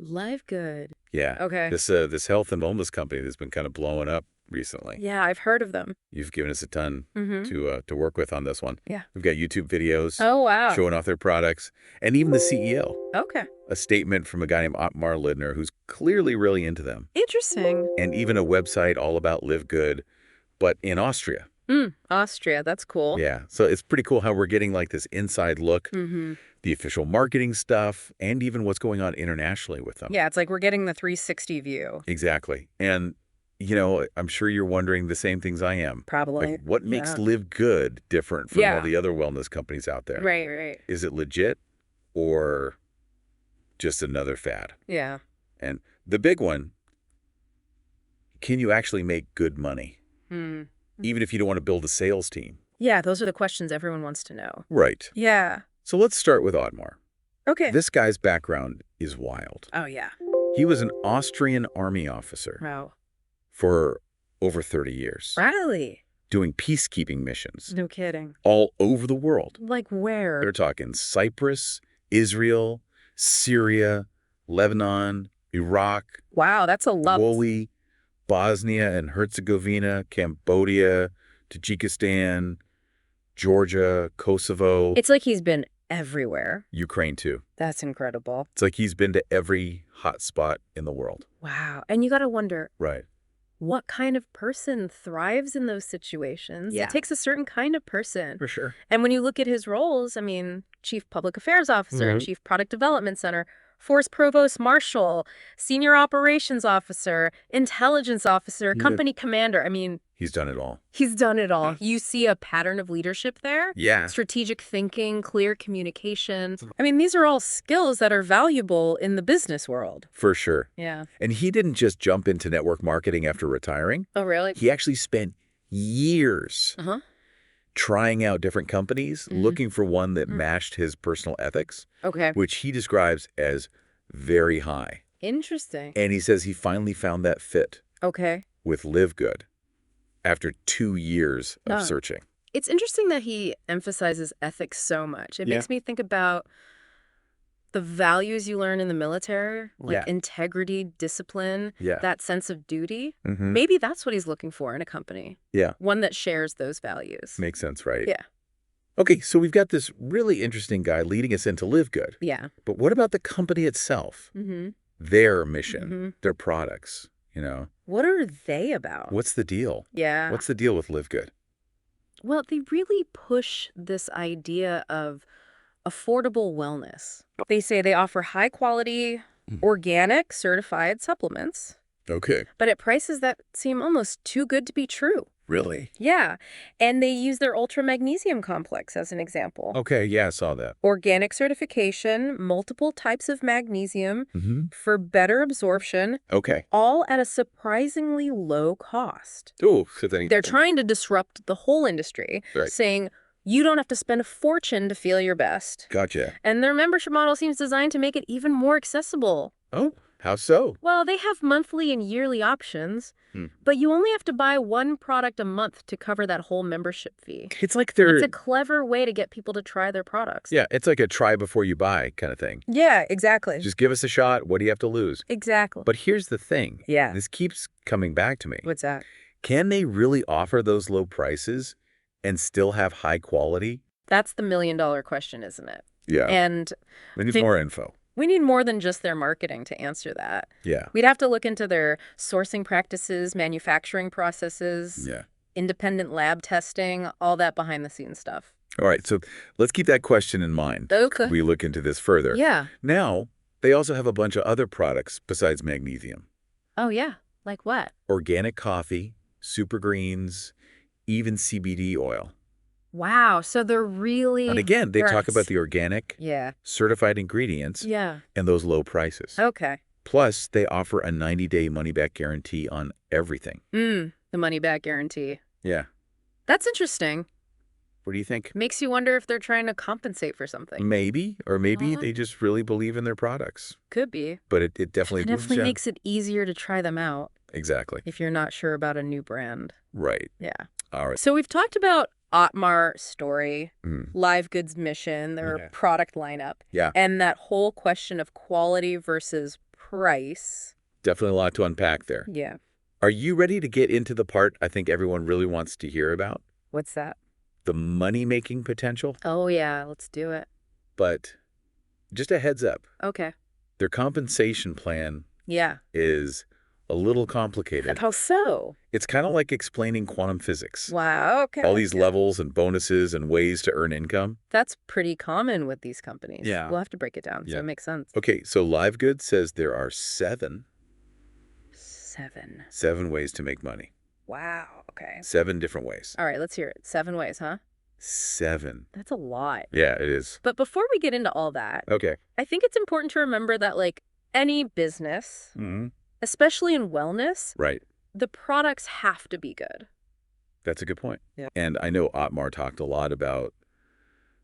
LiveGood. Yeah. Okay. This health and wellness company that's been kind of blowing up recently. Yeah, I've heard of them. You've given us a ton Mm-hmm. to work with on this one. Yeah. We've got YouTube videos Oh, wow. showing off their products, and even the CEO. Okay. A statement from a guy named Otmar Lindner, who's clearly really into them. Interesting. And even a website all about LiveGood, but in Austria. Austria. That's cool. Yeah. So it's pretty cool how we're getting like this inside look, Mm-hmm. the official marketing stuff, and even what's going on internationally with them. Yeah, it's like we're getting the 360 view. Exactly. And, you know, I'm sure you're wondering the same things I am. Probably. Like, what makes Yeah. LiveGood different from Yeah. all the other wellness companies out there? Right, right. Is it legit or just another fad? Yeah. And the big one, can you actually make good money? Hmm. Even if you don't want to build a sales team. Yeah, those are the questions everyone wants to know. Right. Yeah. So let's start with Otmar. Okay. This guy's background is wild. Oh, yeah. He was an Austrian army officer Wow. for over 30 years, Really? doing peacekeeping missions No kidding. all over the world. Like where? They're talking Cyprus, Israel, Syria, Lebanon, Iraq, Wow, that's a lot. Woli, Bosnia and Herzegovina, Cambodia, Tajikistan, Georgia, Kosovo, It's like he's been everywhere. Ukraine too. That's incredible. It's like he's been to every hot spot in the world. Wow. And you got to wonder, Right. what kind of person thrives in those situations? Yeah. It takes a certain kind of person. For sure. And when you look at his roles, I mean, Chief Public Affairs Officer, Mhm. Chief Product Development Center, Force Provost Marshal, Senior Operations Officer, Intelligence Officer, Yeah. Company Commander. I mean, He's done it all. he's done it all. You see a pattern of leadership there. Yeah. Strategic thinking, clear communication. I mean, these are all skills that are valuable in the business world. For sure. Yeah. And he didn't just jump into network marketing after retiring. Oh, really? He actually spent years Uh-huh. trying out different companies, Mhm. looking for one that matched his personal ethics, Okay. which he describes as very high. Interesting. And he says he finally found that fit Okay. with LiveGood after 2 years of Oh. searching. It's interesting that he emphasizes ethics so much. It Yeah. makes me think about the values you learn in the military, like Yeah. integrity, discipline, Yeah. that sense of duty. Mhm. Maybe that's what he's looking for in a company. Yeah. One that shares those values. Makes sense, right? Yeah. Okay, so we've got this really interesting guy leading us into LiveGood. Yeah. But what about the company itself? Mm-hmm. Their mission, Mhm. their products, you know? What are they about? What's the deal? Yeah. What's the deal with LiveGood? Well, they really push this idea of affordable wellness. They say they offer high quality, organic, certified supplements, Okay. but at prices that seem almost too good to be true. Really? Yeah. And they use their ultra magnesium complex as an example. Okay, yeah, I saw that. Organic certification, multiple types of magnesium Mm-hmm. for better absorption, Okay. all at a surprisingly low cost. Oh, so then They're trying to disrupt the whole industry, Right. saying you don't have to spend a fortune to feel your best. Gotcha. And their membership model seems designed to make it even more accessible. Oh, how so? Well, they have monthly and yearly options, Hmm. but you only have to buy one product a month to cover that whole membership fee. It's like they're It's a clever way to get people to try their products. yeah, it's like a try before you buy kind of thing. Yeah, exactly. Just give us a shot. What do you have to lose? Exactly. But here's the thing. Yeah. This keeps coming back to me. What's that? Can they really offer those low prices and still have high quality? That's the million-dollar question, isn't it? Yeah. And We need think- more info. we need more than just their marketing to answer that. Yeah. We'd have to look into their sourcing practices, manufacturing processes, Yeah. independent lab testing, all that behind-the-scenes stuff. All right. So let's keep that question in mind. Okay. We look into this further. Yeah. Now, they also have a bunch of other products besides magnesium. Oh, yeah. Like what? Organic coffee, super greens, even CBD oil. Wow. So they're really... And again, they talk Right. about the organic, Yeah. certified ingredients Yeah. and those low prices. Okay. Plus, they offer a 90-day money-back guarantee on everything. The money-back guarantee. Yeah. That's interesting. What do you think? Makes you wonder if they're trying to compensate for something. Maybe, or maybe Uh-huh. they just really believe in their products. Could be. But it definitely... It definitely yeah, makes it easier to try them out exactly. if you're not sure about a new brand. Right. Yeah. All right. So we've talked about Otmar's story, Mm. LiveGood's mission, their Yeah. product lineup, Yeah. and that whole question of quality versus price. Definitely a lot to unpack there. Yeah. Are you ready to get into the part I think everyone really wants to hear about? What's that? The money-making potential? Oh, yeah. Let's do it. But just a heads up, Okay. their compensation plan Yeah. is a little complicated. How so? It's kind of like explaining quantum physics. Wow. Okay. All these levels and bonuses and ways to earn income. That's pretty common with these companies. Yeah. We'll have to break it down, so Yeah. it makes sense. Okay, so LiveGood says there are seven ways to make money. Wow. Okay. 7 different ways. All right, let's hear it. 7 ways, huh? 7. That's a lot. Yeah, it is. But before we get into all that, Okay. I think it's important to remember that, like, any business, especially in wellness, Right. the products have to be good. That's a good point. Yeah. And I know Otmar talked a lot about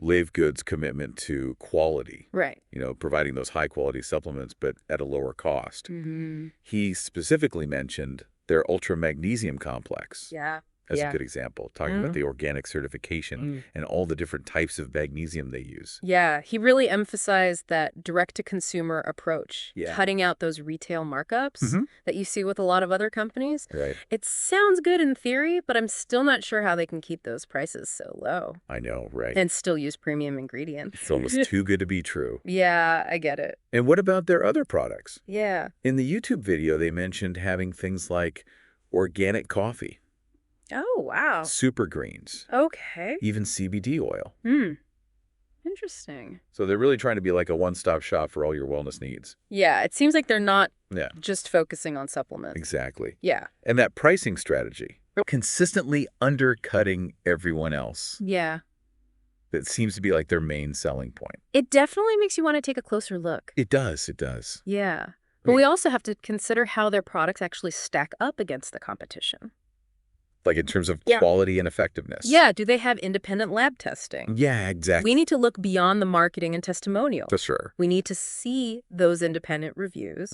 LiveGood's commitment to quality, Right. providing those high-quality supplements, but at a lower cost. Mm-hmm. He specifically mentioned their ultra-magnesium complex. Yeah. As a good example, talking about the organic certification Mm. and all the different types of magnesium they use. Yeah, he really emphasized that direct-to-consumer approach, Yeah. cutting out those retail markups that you see with a lot of other companies. Right. It sounds good in theory, but I'm still not sure how they can keep those prices so low I know, right? and still use premium ingredients. It's almost too good to be true. Yeah, I get it. And what about their other products? Yeah. In the YouTube video, they mentioned having things like organic coffee, Oh, wow. super greens, Okay. even CBD oil. Interesting. So they're really trying to be like a one-stop shop for all your wellness needs. Yeah, it seems like they're not Yeah, just focusing on supplements. exactly. Yeah. And that pricing strategy, consistently undercutting everyone else, Yeah. that seems to be like their main selling point. It definitely makes you want to take a closer look. It does, it does. Yeah. But we also have to consider how their products actually stack up against the competition. Like in terms of Yeah. quality and effectiveness. Yeah, do they have independent lab testing? Yeah, exactly. We need to look beyond the marketing and testimonial. For sure. We need to see those independent reviews,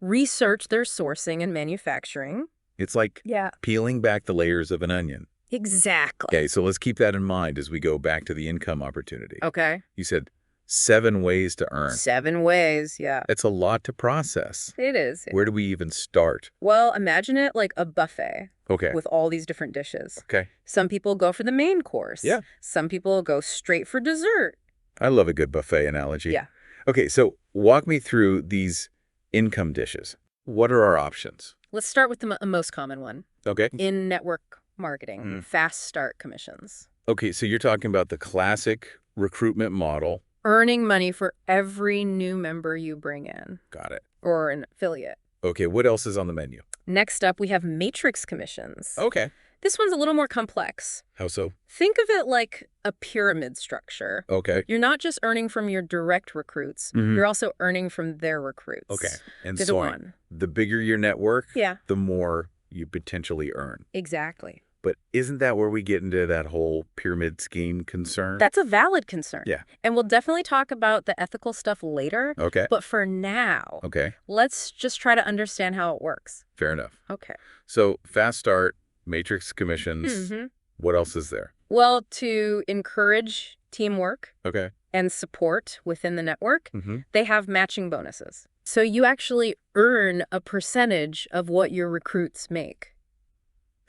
research their sourcing and manufacturing. It's like Yeah. peeling back the layers of an onion. Exactly. Okay, so let's keep that in mind as we go back to the income opportunity. Okay. You said 7 ways to earn. 7 ways, yeah. It's a lot to process. It is. Where do we even start? Well, imagine it like a buffet Okay. with all these different dishes. Okay. Some people go for the main course. Yeah. Some people go straight for dessert. I love a good buffet analogy. Yeah. Okay, so walk me through these income dishes. What are our options? Let's start with the most common one. Okay. In network marketing, fast start commissions. Okay, so you're talking about the classic recruitment model. Earning money for every new member you bring in. Got it. Or an affiliate. Okay, what else is on the menu? Next up, we have matrix commissions. Okay. This one's a little more complex. How so? Think of it like a pyramid structure. Okay. You're not just earning from your direct recruits. You're also earning from their recruits. Okay. And They're so the one. the bigger your network, Yeah. the more you potentially earn. Exactly. But isn't that where we get into that whole pyramid scheme concern? That's a valid concern. Yeah. And we'll definitely talk about the ethical stuff later. Okay. But for now, Okay. let's just try to understand how it works. Fair enough. Okay. So fast start, matrix commissions. What else is there? Well, to encourage teamwork Okay. and support within the network, Mm-hmm. they have matching bonuses. So you actually earn a percentage of what your recruits make.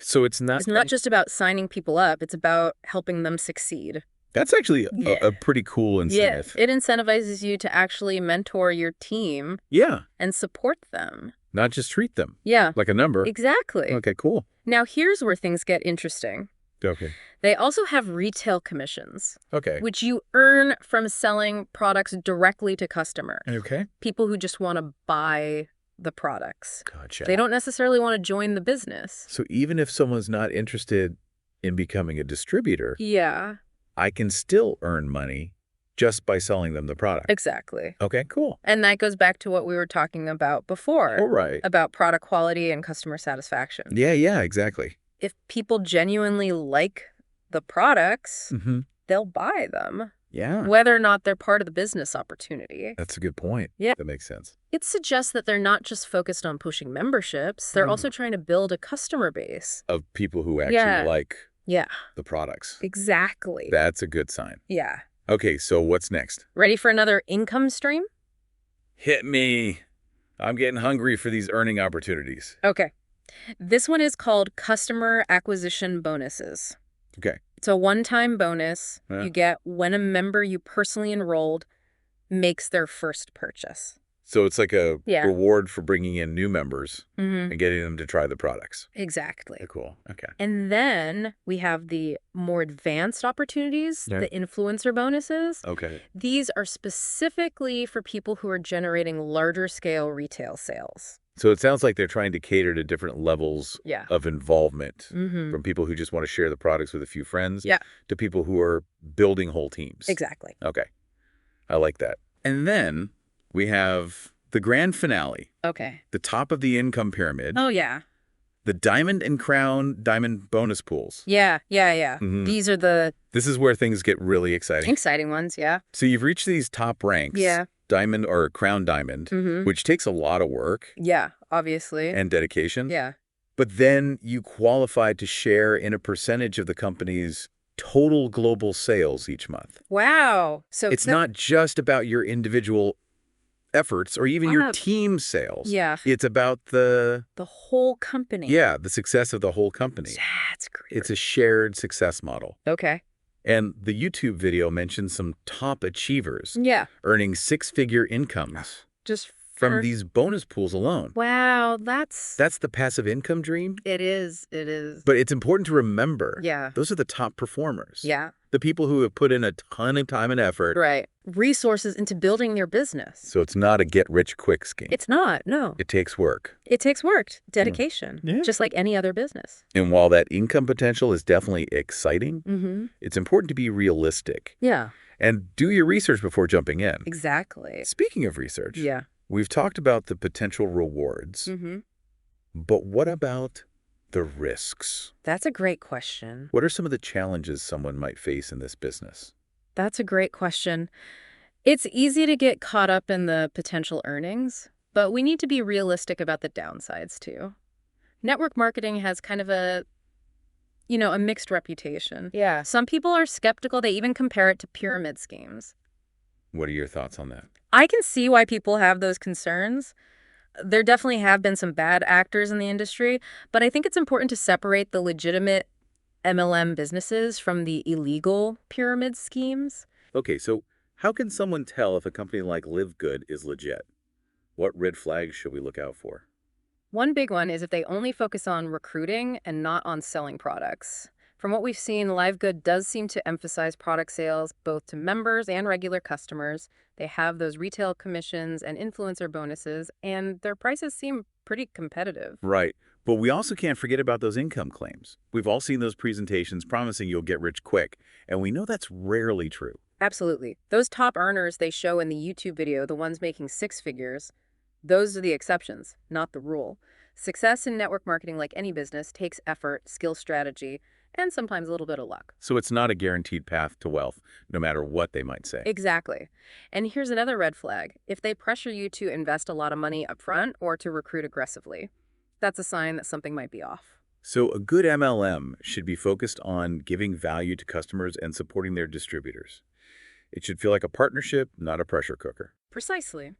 So it's not... It's not just about signing people up. It's about helping them succeed. That's actually Yeah. a pretty cool incentive. Yeah, it incentivizes you to actually mentor your team Yeah. and support them. Not just treat them Yeah, like a number. exactly. Okay, cool. Now, here's where things get interesting. Okay. They also have retail commissions, Okay. which you earn from selling products directly to customers, Okay. people who just want to buy the products. Gotcha. They don't necessarily want to join the business. So even if someone's not interested in becoming a distributor, Yeah, I can still earn money just by selling them the product. exactly. Okay, cool. And that goes back to what we were talking about before, All right. about product quality and customer satisfaction. Yeah, exactly. If people genuinely like the products, Mm-hmm. they'll buy them, Yeah. whether or not they're part of the business opportunity. That's a good point. Yeah. That makes sense. It suggests that they're not just focused on pushing memberships, they're also trying to build a customer base. Of people who actually Yeah. like Yeah, the products. exactly. That's a good sign. Yeah. Okay, so what's next? Ready for another income stream? Hit me. I'm getting hungry for these earning opportunities. Okay. This one is called customer acquisition bonuses. Okay. It's a one-time bonus Yeah. you get when a member you personally enrolled makes their first purchase. So it's like a Yeah. reward for bringing in new members Mm-hmm. and getting them to try the products. Exactly. Very cool. Okay. And then we have the more advanced opportunities, Yeah. the influencer bonuses. Okay. These are specifically for people who are generating larger scale retail sales. So it sounds like they're trying to cater to different levels Yeah. of involvement, Mm-hmm. from people who just want to share the products with a few friends Yeah. to people who are building whole teams. Exactly. Okay. I like that. And then we have the grand finale, Okay. the top of the income pyramid, Oh, yeah. the diamond and crown diamond bonus pools. Yeah. Mhm. These are the This is where things get really exciting. exciting ones, yeah. So you've reached these top ranks, Yeah. diamond or crown diamond, Mm-hmm. which takes a lot of work Yeah, obviously. and dedication. Yeah. But then you qualify to share in a percentage of the company's total global sales each month. Wow. So It's not just about your individual efforts or even your Wow. team sales. Yeah. It's about the whole company. success of the whole company. That's great. It's a shared success model. Okay. And the YouTube video mentions some top achievers Yeah. earning six-figure incomes Just from these bonus pools alone. Wow, that's That's the passive income dream. it is. It is. But it's important to remember, Yeah. those are the top performers. Yeah. The people who have put in a ton of time and effort. Right. Resources into building their business. So it's not a get-rich-quick scheme. It's not. No. It takes work. It takes work, dedication, Yeah. just like any other business. And while that income potential is definitely exciting, Mm-hmm. it's important to be realistic Yeah. and do your research before jumping in. Exactly. Speaking of research, Yeah. we've talked about the potential rewards, Mm-hmm. but what about the risks? That's a great question. What are some of the challenges someone might face in this business? That's a great question. It's easy to get caught up in the potential earnings, but we need to be realistic about the downsides too. Network marketing has kind of a mixed reputation. Yeah. Some people are skeptical. They even compare it to pyramid schemes. What are your thoughts on that? I can see why people have those concerns. There definitely have been some bad actors in the industry, but I think it's important to separate the legitimate MLM businesses from the illegal pyramid schemes. Okay, so how can someone tell if a company like LiveGood is legit? What red flags should we look out for? One big one is if they only focus on recruiting and not on selling products. From what we've seen, LiveGood does seem to emphasize product sales both to members and regular customers. They have those retail commissions and influencer bonuses, and their prices seem pretty competitive. Right, but we also can't forget about those income claims. We've all seen those presentations promising you'll get rich quick, and we know that's rarely true. Absolutely. Those top earners they show in the YouTube video, the ones making six figures, those are the exceptions, not the rule. Success in network marketing, like any business, takes effort, skill strategy, and sometimes a little bit of luck. So it's not a guaranteed path to wealth, no matter what they might say. Exactly. And here's another red flag. If they pressure you to invest a lot of money up front or to recruit aggressively, that's a sign that something might be off. So a good MLM should be focused on giving value to customers and supporting their distributors. It should feel like a partnership, not a pressure cooker. Precisely.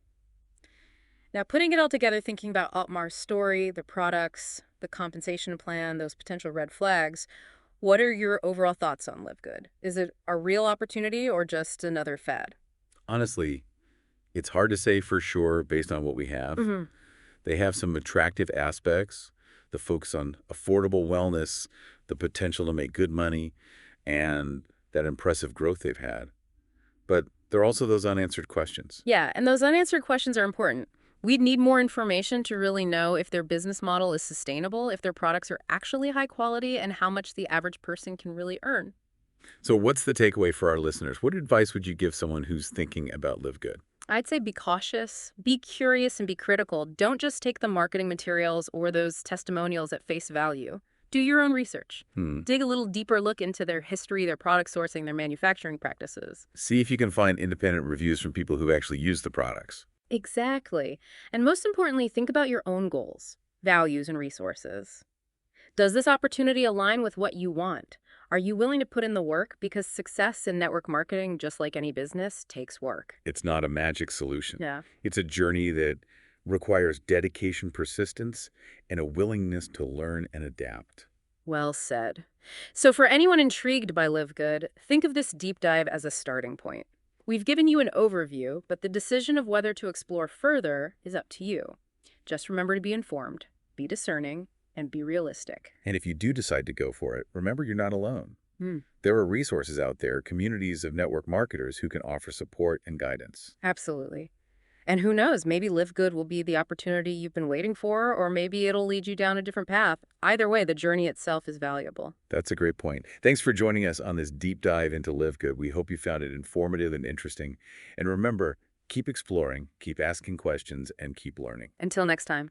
Now, putting it all together, thinking about Otmar's story, the products, the compensation plan, those potential red flags, what are your overall thoughts on LiveGood? Is it a real opportunity or just another fad? Honestly, it's hard to say for sure based on what we have. Mm-hmm. They have some attractive aspects, the focus on affordable wellness, the potential to make good money, and that impressive growth they've had. But there are also those unanswered questions. Yeah, and those unanswered questions are important. We'd need more information to really know if their business model is sustainable, if their products are actually high quality, and how much the average person can really earn. So what's the takeaway for our listeners? What advice would you give someone who's thinking about LiveGood? I'd say be cautious, be curious, and be critical. Don't just take the marketing materials or those testimonials at face value. Do your own research. Dig a little deeper look into their history, their product sourcing, their manufacturing practices. See if you can find independent reviews from people who actually use the products. Exactly. And most importantly, think about your own goals, values, and resources. Does this opportunity align with what you want? Are you willing to put in the work? Because success in network marketing, just like any business, takes work. It's not a magic solution. Yeah. It's a journey that requires dedication, persistence, and a willingness to learn and adapt. Well said. So for anyone intrigued by Live Good, think of this deep dive as a starting point. We've given you an overview, but the decision of whether to explore further is up to you. Just remember to be informed, be discerning, and be realistic. And if you do decide to go for it, remember you're not alone. Hmm. There are resources out there, communities of network marketers who can offer support and guidance. Absolutely. And who knows, maybe Live Good will be the opportunity you've been waiting for, or maybe it'll lead you down a different path. Either way, the journey itself is valuable. That's a great point. Thanks for joining us on this deep dive into Live Good. We hope you found it informative and interesting. And remember, keep exploring, keep asking questions, and keep learning. Until next time.